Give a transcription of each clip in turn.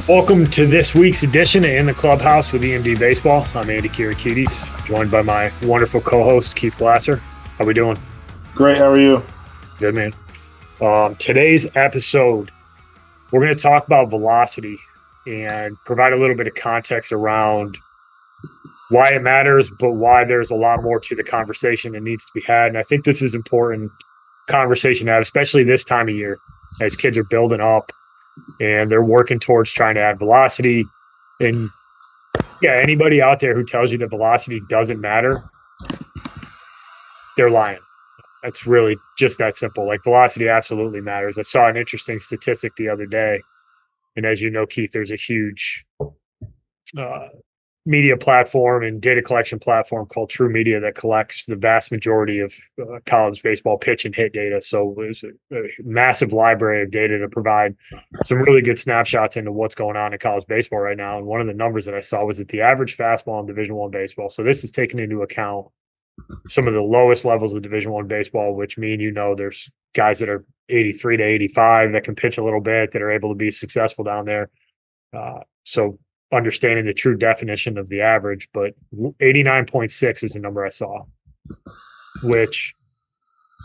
Welcome to this week's edition of In the Clubhouse with EMD Baseball. I'm Andy Kirikides, joined by my wonderful co-host, Keith Glasser. How we doing? Great. How are you? Good, man. Today's episode, we're going to talk about velocity and provide a little bit of context around why it matters, but why there's a lot more to the conversation that needs to be had. And I think this is important conversation to have, especially this time of year, as kids are building up and they're working towards trying to add velocity. And yeah, anybody out there who tells you that velocity doesn't matter, they're lying. That's really just that simple. Like, velocity absolutely matters. I saw an interesting statistic the other day. And as you know, Keith, there's a huge media platform and data collection platform called True Media that collects the vast majority of college baseball pitch and hit data. So there's a massive library of data to provide some really good snapshots into what's going on in college baseball right now. And one of the numbers that I saw was that the average fastball in Division I baseball. So this is taking into account some of the lowest levels of Division I baseball, which mean, there's guys that are 83 to 85 that can pitch a little bit, that are able to be successful down there. So understanding the true definition of the average, but 89.6 is the number I saw, which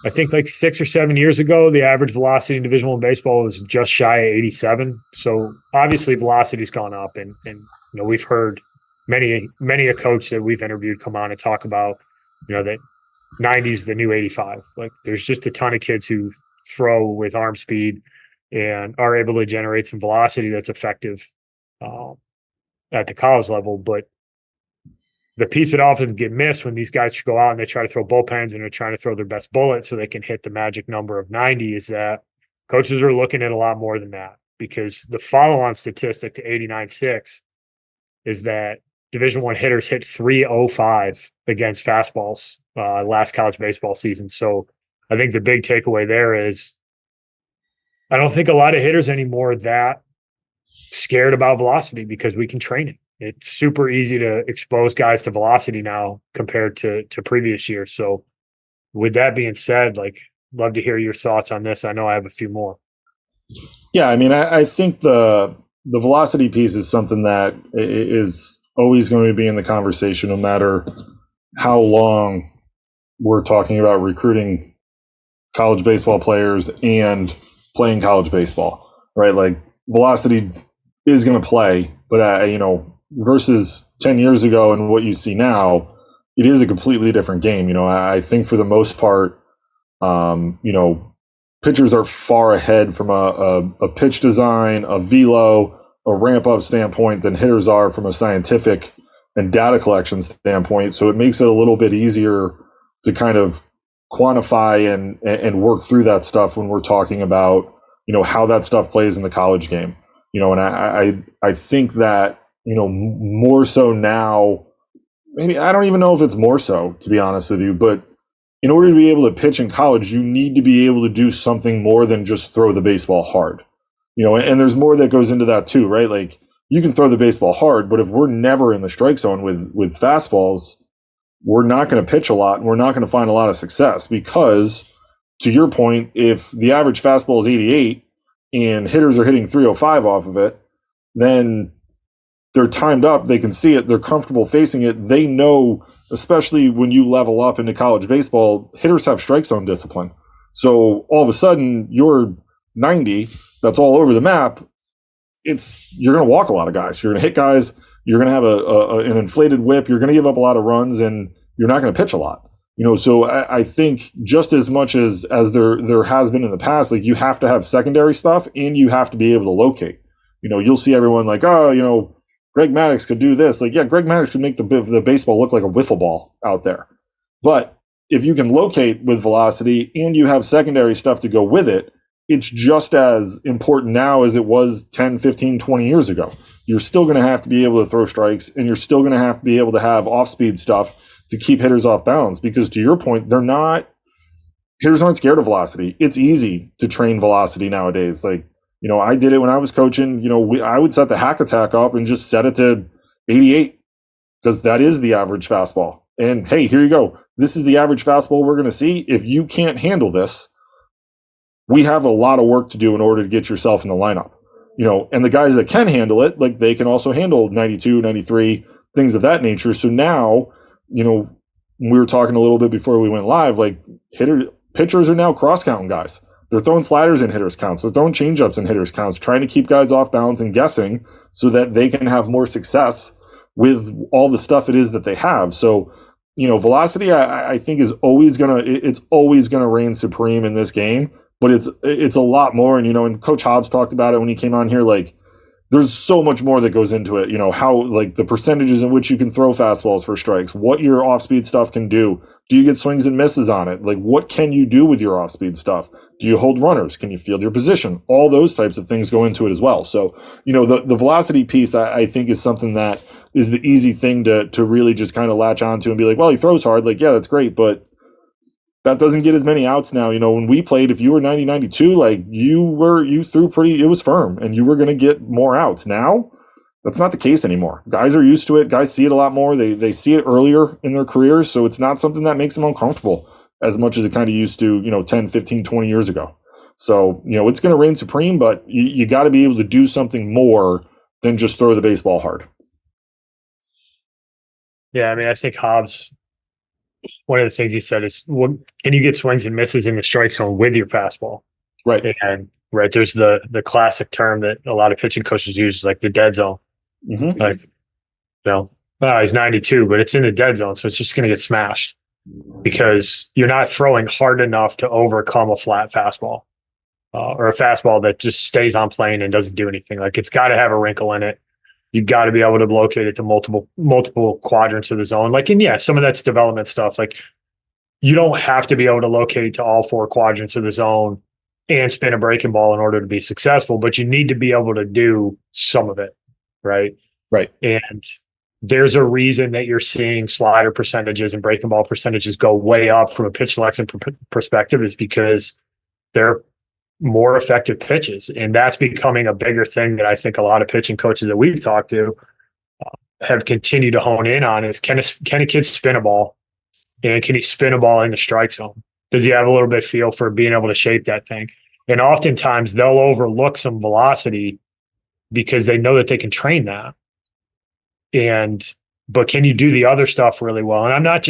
I think like 6 or 7 years ago, the average velocity in Division I baseball was just shy of 87. So obviously velocity's gone up, and we've heard many a coach that we've interviewed come on and talk about, that 90 is the new 85. Like, there's just a ton of kids who throw with arm speed and are able to generate some velocity that's effective at the college level. But the piece that often get missed when these guys go out and they try to throw bullpens and they're trying to throw their best bullet so they can hit the magic number of 90 is that coaches are looking at a lot more than that, because the follow-on statistic to 89.6 is that Division I hitters hit 305 against fastballs last college baseball season. So I think the big takeaway there is I don't think a lot of hitters anymore are that scared about velocity, because we can train it. It's super easy to expose guys to velocity now compared to previous years. So with that being said, love to hear your thoughts on this. I know I have a few more. Yeah, I mean, I think the velocity piece is something that is always going to be in the conversation, no matter how long we're talking about recruiting college baseball players and playing college baseball, right? Like, velocity is going to play, but versus 10 years ago and what you see now, it is a completely different game. I think for the most part, pitchers are far ahead from a pitch design, a velo, a ramp up standpoint than hitters are from a scientific and data collection standpoint. So it makes it a little bit easier to kind of quantify and work through that stuff when we're talking about how that stuff plays in the college game, and I think that, more so now, maybe, I don't even know if it's more so, to be honest with you, but in order to be able to pitch in college, you need to be able to do something more than just throw the baseball hard, and there's more that goes into that too, right? Like, you can throw the baseball hard, but if we're never in the strike zone with fastballs, we're not going to pitch a lot, and we're not going to find a lot of success, because, to your point, if the average fastball is 88 and hitters are hitting 305 off of it, then they're timed up, they can see it, they're comfortable facing it. They know, especially when you level up into college baseball, hitters have strike zone discipline. So all of a sudden, you're 90, that's all over the map. You're going to walk a lot of guys. You're going to hit guys. You're going to have an inflated whip. You're going to give up a lot of runs, and you're not going to pitch a lot. So I think just as much as there has been in the past, like, you have to have secondary stuff, and you have to be able to locate. You'll see everyone like, Greg Maddux could do this. Like, yeah, Greg Maddux could make the baseball look like a wiffle ball out there. But if you can locate with velocity and you have secondary stuff to go with it, it's just as important now as it was 10, 15, 20 years ago. You're still going to have to be able to throw strikes, and you're still going to have to be able to have off-speed stuff to keep hitters off balance, because, to your point, hitters aren't scared of velocity. It's easy to train velocity nowadays. Like, I did it when I was coaching. I would set the hack attack up and just set it to 88, because that is the average fastball. And hey, here you go. This is the average fastball we're going to see. If you can't handle this, we have a lot of work to do in order to get yourself in the lineup. and the guys that can handle it, like they can also handle 92, 93, things of that nature. So now, we were talking a little bit before we went live, like pitchers are now cross counting guys. They're throwing sliders in hitters counts. They're throwing changeups in hitters counts, trying to keep guys off balance and guessing so that they can have more success with all the stuff it is that they have. So, velocity, I think it's always gonna reign supreme in this game, but it's a lot more. And Coach Hobbs talked about it when he came on here, like, there's so much more that goes into it, how, like, the percentages in which you can throw fastballs for strikes, what your off-speed stuff can do. Do you get swings and misses on it? Like, what can you do with your off-speed stuff? Do you hold runners? Can you field your position? All those types of things go into it as well. So, the velocity piece, I think, is something that is the easy thing to really just kind of latch onto and be like, well, he throws hard. Like, yeah, that's great, but that doesn't get as many outs now. When we played, if you were 90, 92, like you threw pretty, it was firm and you were going to get more outs. Now, that's not the case anymore. Guys are used to it. Guys see it a lot more. They see it earlier in their careers. So it's not something that makes them uncomfortable as much as it kind of used to, 10, 15, 20 years ago. So, it's going to reign supreme, but you got to be able to do something more than just throw the baseball hard. Yeah, I mean, I think Hobbs, one of the things he said is, can you get swings and misses in the strike zone with your fastball? Right. And there's the classic term that a lot of pitching coaches use, like the dead zone. Mm-hmm. Like, he's 92, but it's in the dead zone, so it's just going to get smashed because you're not throwing hard enough to overcome a flat fastball or a fastball that just stays on plane and doesn't do anything. Like, it's got to have a wrinkle in it. You've got to be able to locate it to multiple quadrants of the zone. Like, and yeah, some of that's development stuff. Like, you don't have to be able to locate to all 4 quadrants of the zone and spin a breaking ball in order to be successful, but you need to be able to do some of it, right? Right. And there's a reason that you're seeing slider percentages and breaking ball percentages go way up from a pitch selection perspective, is because they're more effective pitches. And that's becoming a bigger thing that I think a lot of pitching coaches that we've talked to have continued to hone in on is, can a kid spin a ball, and can he spin a ball in the strike zone? Does he have a little bit of feel for being able to shape that thing? And oftentimes they'll overlook some velocity because they know that they can train that. But can you do the other stuff really well? And I'm not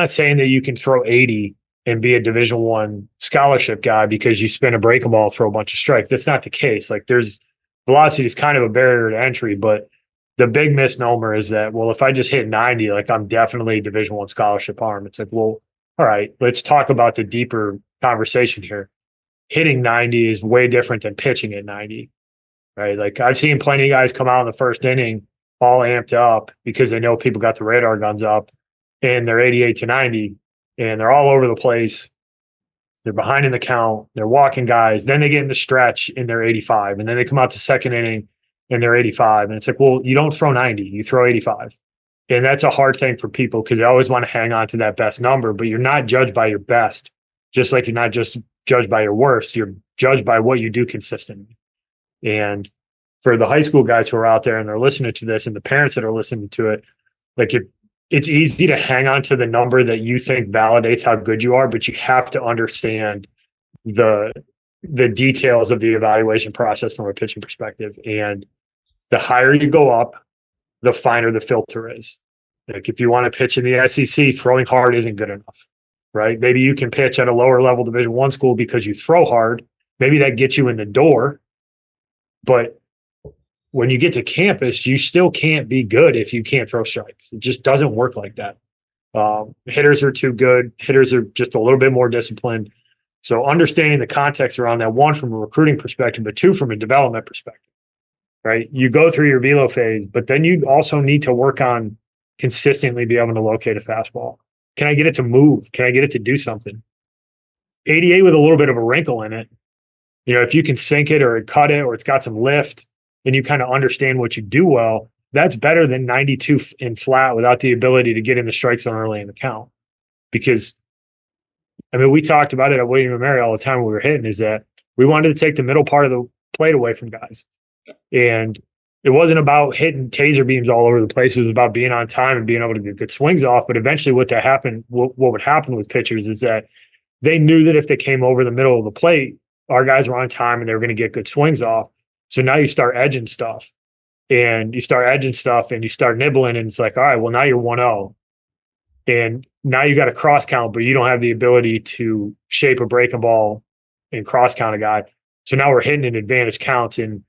saying that you can throw 80 and be a Division I scholarship guy because you spin a breaking ball and throw a bunch of strikes. That's not the case. Like, velocity is kind of a barrier to entry, but the big misnomer is that, well, if I just hit 90, like, I'm definitely a Division I scholarship arm. It's like, well, all right, let's talk about the deeper conversation here. Hitting 90 is way different than pitching at 90, right? Like, I've seen plenty of guys come out in the first inning all amped up because they know people got the radar guns up, and they're 88 to 90. And they're all over the place. They're behind in the count. They're walking guys. Then they get in the stretch and they're 85. And then they come out the second inning and they're 85. And it's like, well, you don't throw 90, you throw 85. And that's a hard thing for people because they always want to hang on to that best number, but you're not judged by your best, just like you're not just judged by your worst. You're judged by what you do consistently. And for the high school guys who are out there and they're listening to this, and the parents that are listening to it, like, it's easy to hang on to the number that you think validates how good you are, but you have to understand the details of the evaluation process from a pitching perspective. And the higher you go up, the finer the filter is. Like, if you want to pitch in the SEC, throwing hard isn't good enough, right? Maybe you can pitch at a lower level Division I school because you throw hard. Maybe that gets you in the door, but when you get to campus, you still can't be good if you can't throw strikes. It just doesn't work like that. Hitters are too good. Hitters are just a little bit more disciplined. So understanding the context around that, one, from a recruiting perspective, but two, from a development perspective, right? You go through your velo phase, but then you also need to work on consistently be able to locate a fastball. Can I get it to move? Can I get it to do something? 88 with a little bit of a wrinkle in it. If you can sink it or cut it or it's got some lift, and you kind of understand what you do well, that's better than 92 in flat without the ability to get in the strike zone early in the count. Because, I mean, we talked about it at William & Mary all the time when we were hitting, is that we wanted to take the middle part of the plate away from guys. And it wasn't about hitting taser beams all over the place. It was about being on time and being able to get good swings off. But eventually what would happen with pitchers is that they knew that if they came over the middle of the plate, our guys were on time and they were going to get good swings off. So now you start edging stuff and you start nibbling, and it's like, all right, well, now you're 1-0. And now you got a cross count, but you don't have the ability to shape a breaking ball and cross count a guy. So now we're hitting an advantage count, and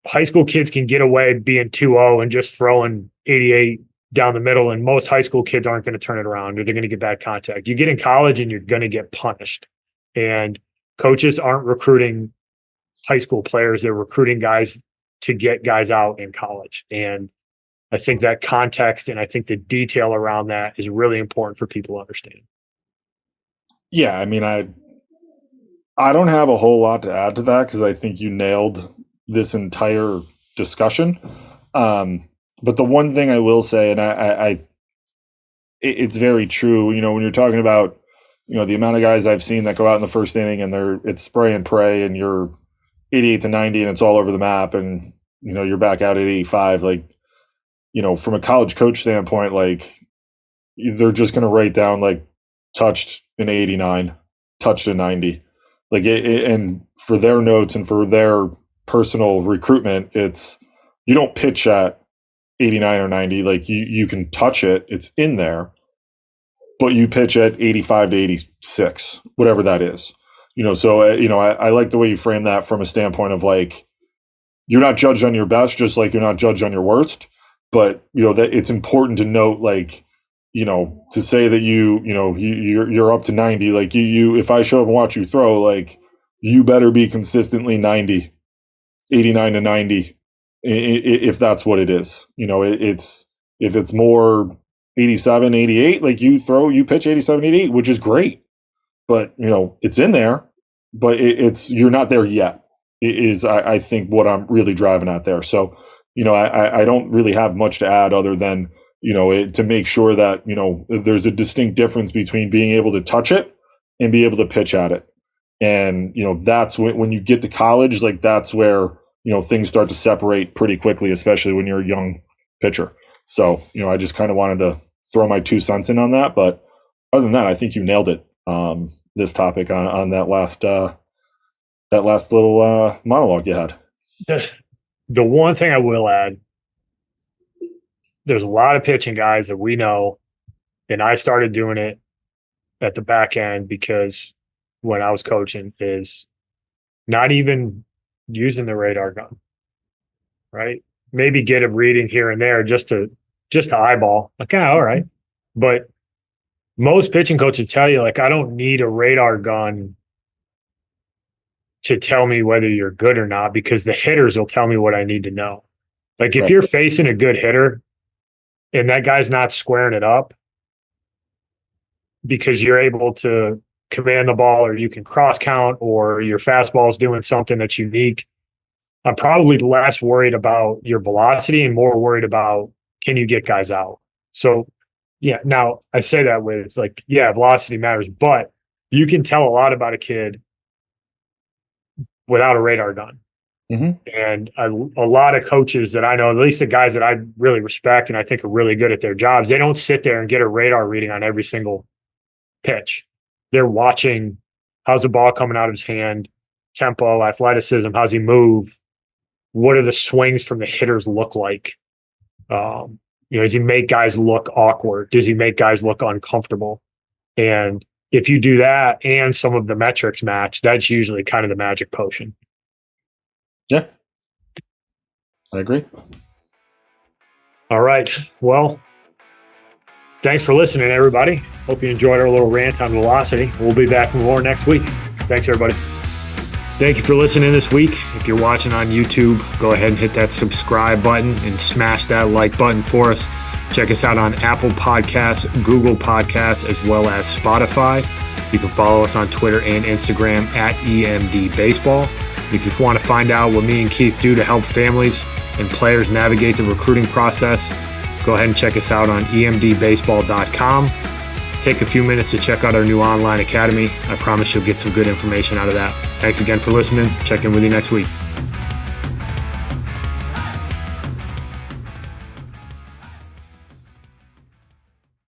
high school kids can get away being 2-0 and just throwing 88 down the middle. And most high school kids aren't going to turn it around, or they're going to get bad contact. You get in college and you're going to get punished. And coaches aren't recruiting high school players. They're recruiting guys to get guys out in college. And I think that context and I think the detail around that is really important for people to understand. Yeah, I mean, I don't have a whole lot to add to that because I think you nailed this entire discussion. But the one thing I will say, and it's very true, you know, when you're talking about, you know, the amount of guys I've seen that go out in the first inning and it's spray and pray and you're 88 to 90 and it's all over the map and, you know, you're back out at 85, like, you know, from a college coach standpoint, like they're just going to write down like touched in 89, touched in 90, like and for their notes and for their personal recruitment, it's, you don't pitch at 89 or 90, like you can touch it, it's in there, but you pitch at 85 to 86, whatever that is, you know. So you know, I like the way you frame that from a standpoint of like, you're not judged on your best, just like you're not judged on your worst. But you know that it's important to note, like, you know, to say that you're up to 90, like you if I show up and watch you throw, like you better be consistently 90, 89 to 90, if that's what it is. You know, it's if it's more 87, 88, like you pitch 87, 88, which is great, but you know it's in there, but it's you're not there yet. It is I think what I'm really driving at there. So, you know, I don't really have much to add other than, you know, to make sure that, you know, there's a distinct difference between being able to touch it and be able to pitch at it. And, you know, that's when you get to college, like that's where, you know, things start to separate pretty quickly, especially when you're a young pitcher. So, you know, I just kind of wanted to throw my 2 cents in on that. But other than that, I think you nailed it. This topic on that last little monologue you had. The one thing I will add, there's a lot of pitching guys that we know, and I started doing it at the back end because when I was coaching, is not even using the radar gun, right? Maybe get a reading here and there just to eyeball, like, all right. But most pitching coaches tell you, like, I don't need a radar gun to tell me whether you're good or not, because the hitters will tell me what I need to know. Like if you're facing a good hitter and that guy's not squaring it up because you're able to command the ball, or you can cross count, or your fastball is doing something that's unique, I'm probably less worried about your velocity and more worried about, can you get guys out? So yeah, now I say that with like, yeah, velocity matters, but you can tell a lot about a kid without a radar gun. Mm-hmm. And a lot of coaches that I know, at least the guys that I really respect and I think are really good at their jobs, they don't sit there and get a radar reading on every single pitch. They're watching, how's the ball coming out of his hand, tempo, athleticism, how's he move, what are the swings from the hitters look like? You know, does he make guys look awkward? Does he make guys look uncomfortable? And if you do that and some of the metrics match, that's usually kind of the magic potion. Yeah, I agree. All right. Well, thanks for listening, everybody. Hope you enjoyed our little rant on velocity. We'll be back with more next week. Thanks, everybody. Thank you for listening this week. If you're watching on YouTube, go ahead and hit that subscribe button and smash that like button for us. Check us out on Apple Podcasts, Google Podcasts, as well as Spotify. You can follow us on Twitter and Instagram at EMD Baseball. If you want to find out what me and Keith do to help families and players navigate the recruiting process, go ahead and check us out on emdbaseball.com. Take a few minutes to check out our new online academy. I promise you'll get some good information out of that. Thanks again for listening. Check in with you next week.